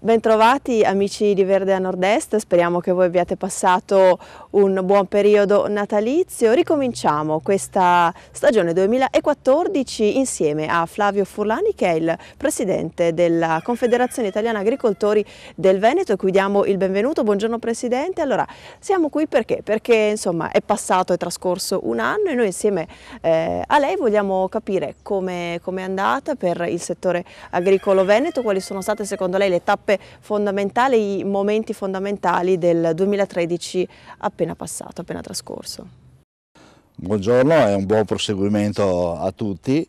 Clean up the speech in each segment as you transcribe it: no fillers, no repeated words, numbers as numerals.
Bentrovati amici di Verde a Nord-Est, speriamo che voi abbiate passato un buon periodo natalizio. Ricominciamo questa stagione 2014 insieme a Flavio Furlani, che è il presidente della Confederazione Italiana Agricoltori del Veneto, a cui diamo il benvenuto. Buongiorno Presidente. Allora, siamo qui perché insomma è trascorso un anno e noi insieme a lei vogliamo capire come è andata per il settore agricolo veneto, quali sono state secondo lei le tappe fondamentali, i momenti fondamentali del 2013 appena passato, appena trascorso. Buongiorno e un buon proseguimento a tutti.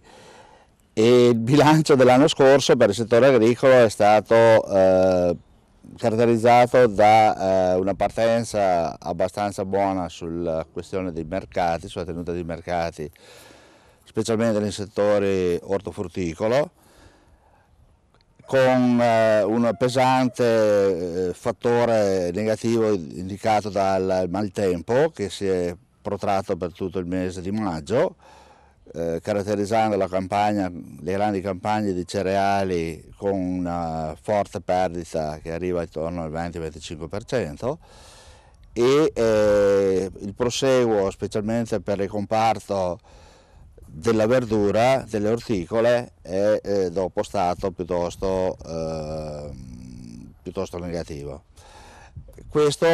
E il bilancio dell'anno scorso per il settore agricolo è stato caratterizzato da una partenza abbastanza buona sulla questione dei mercati, sulla tenuta dei mercati, specialmente nei settori ortofrutticolo, con un pesante fattore negativo indicato dal maltempo che si è protratto per tutto il mese di maggio, caratterizzando le grandi campagne di cereali con una forte perdita che arriva intorno al 20-25%, e il proseguo specialmente per il comparto della verdura, delle orticole, è dopo stato piuttosto negativo. Questo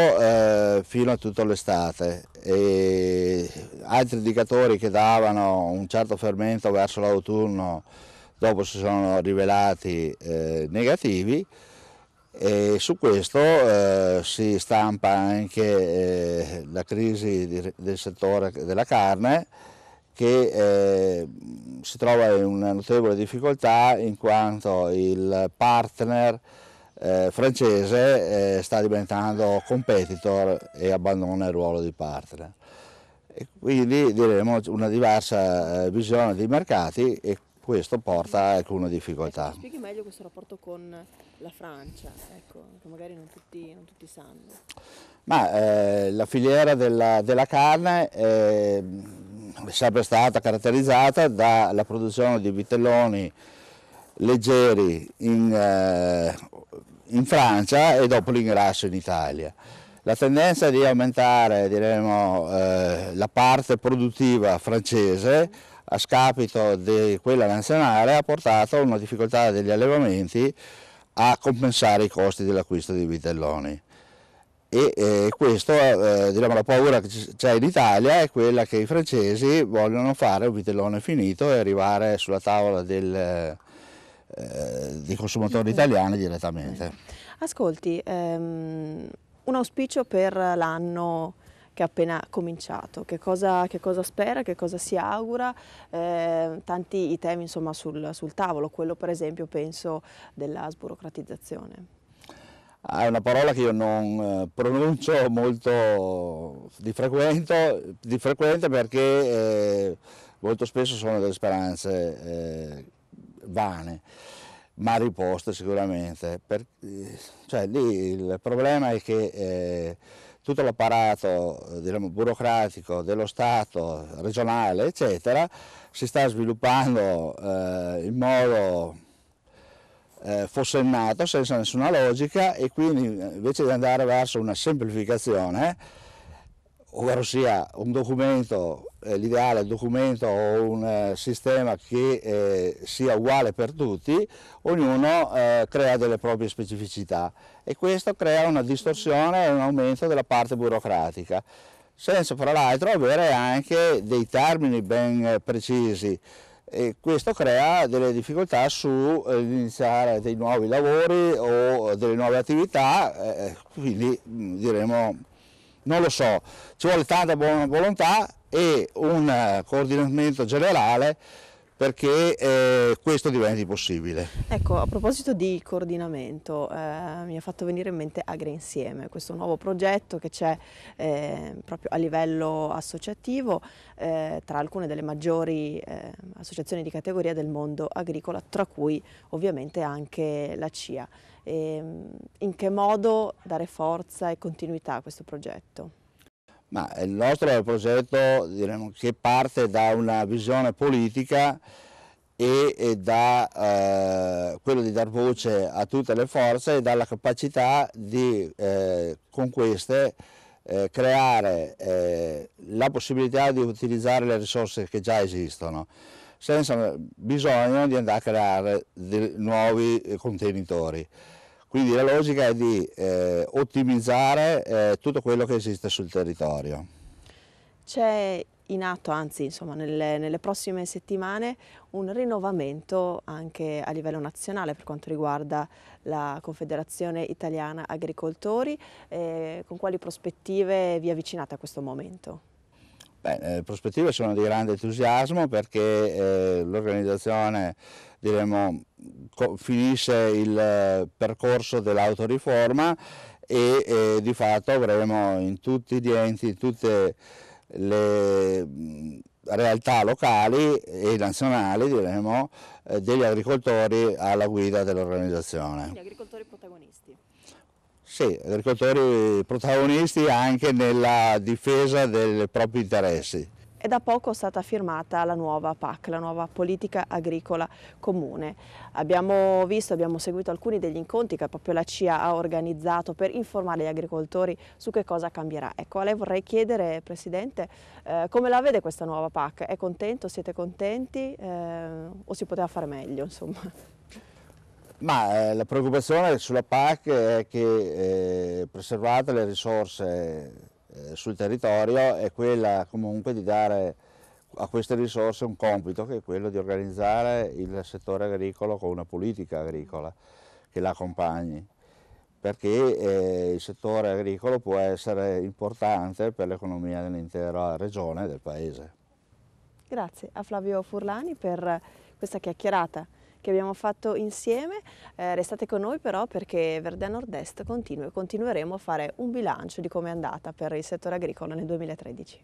fino a tutta l'estate. Altri indicatori che davano un certo fermento verso l'autunno dopo si sono rivelati negativi, e su questo si stampa anche la crisi del settore della carne, che si trova in una notevole difficoltà in quanto il partner francese sta diventando competitor e abbandona il ruolo di partner. E quindi diremo una diversa visione dei mercati, e questo porta a alcune difficoltà. Spieghi meglio questo rapporto con la Francia, ecco, che magari non tutti sanno. La filiera della carne è sempre stata caratterizzata dalla produzione di vitelloni leggeri in Francia e dopo l'ingrasso in Italia. La tendenza di aumentare, diremo, la parte produttiva francese a scapito di quella nazionale ha portato a una difficoltà degli allevamenti a compensare i costi dell'acquisto di vitelloni. Questo, diremo, la paura che c'è in Italia è quella che i francesi vogliono fare un vitellone finito e arrivare sulla tavola dei consumatori italiani direttamente. Ascolti, un auspicio per l'anno che è appena cominciato, che cosa spera, che cosa si augura, tanti i temi insomma sul tavolo, quello per esempio penso della sburocratizzazione. È una parola che io non pronuncio molto di frequente perché molto spesso sono delle speranze vane, ma riposte sicuramente. Cioè, lì il problema è che tutto l'apparato burocratico dello Stato, regionale, eccetera, si sta sviluppando in modo forsennata, senza nessuna logica, e quindi invece di andare verso una semplificazione, ovvero sia un documento, l'ideale documento o un sistema che sia uguale per tutti, ognuno crea delle proprie specificità, e questo crea una distorsione e un aumento della parte burocratica, senza fra l'altro avere anche dei termini ben precisi. E questo crea delle difficoltà su iniziare dei nuovi lavori o delle nuove attività, quindi diremo, non lo so, ci vuole tanta buona volontà e un coordinamento generale perché questo diventi possibile. Ecco, a proposito di coordinamento, mi ha fatto venire in mente AgriInsieme, questo nuovo progetto che c'è proprio a livello associativo tra alcune delle maggiori associazioni di categoria del mondo agricolo, tra cui ovviamente anche la CIA. In che modo dare forza e continuità a questo progetto? Ma il nostro è un progetto, diremo, che parte da una visione politica e da quello di dar voce a tutte le forze e dalla capacità di con queste creare la possibilità di utilizzare le risorse che già esistono, senza bisogno di andare a creare nuovi contenitori. Quindi la logica è di ottimizzare tutto quello che esiste sul territorio. C'è in atto, anzi insomma nelle prossime settimane, un rinnovamento anche a livello nazionale per quanto riguarda la Confederazione Italiana Agricoltori. Con quali prospettive vi avvicinate a questo momento? Le prospettive sono di grande entusiasmo perché l'organizzazione, diremo, finisce il percorso dell'autoriforma e di fatto avremo in tutti gli enti, in tutte le realtà locali e nazionali, diremo, degli agricoltori alla guida dell'organizzazione. Quindi agricoltori protagonisti. Sì, agricoltori protagonisti anche nella difesa dei propri interessi. È da poco stata firmata la nuova PAC, la nuova politica agricola comune. Abbiamo seguito alcuni degli incontri che proprio la CIA ha organizzato per informare gli agricoltori su che cosa cambierà. Ecco, a lei vorrei chiedere, Presidente, come la vede questa nuova PAC? È contento? Siete contenti? O si poteva fare meglio, insomma? Ma la preoccupazione sulla PAC è che preservate le risorse sul territorio è quella comunque di dare a queste risorse un compito, che è quello di organizzare il settore agricolo con una politica agricola che l'accompagni, perché il settore agricolo può essere importante per l'economia dell'intera regione e del paese. Grazie a Flavio Furlani per questa chiacchierata che abbiamo fatto insieme. Restate con noi però, perché Verdea Nord-Est continueremo a fare un bilancio di come è andata per il settore agricolo nel 2013.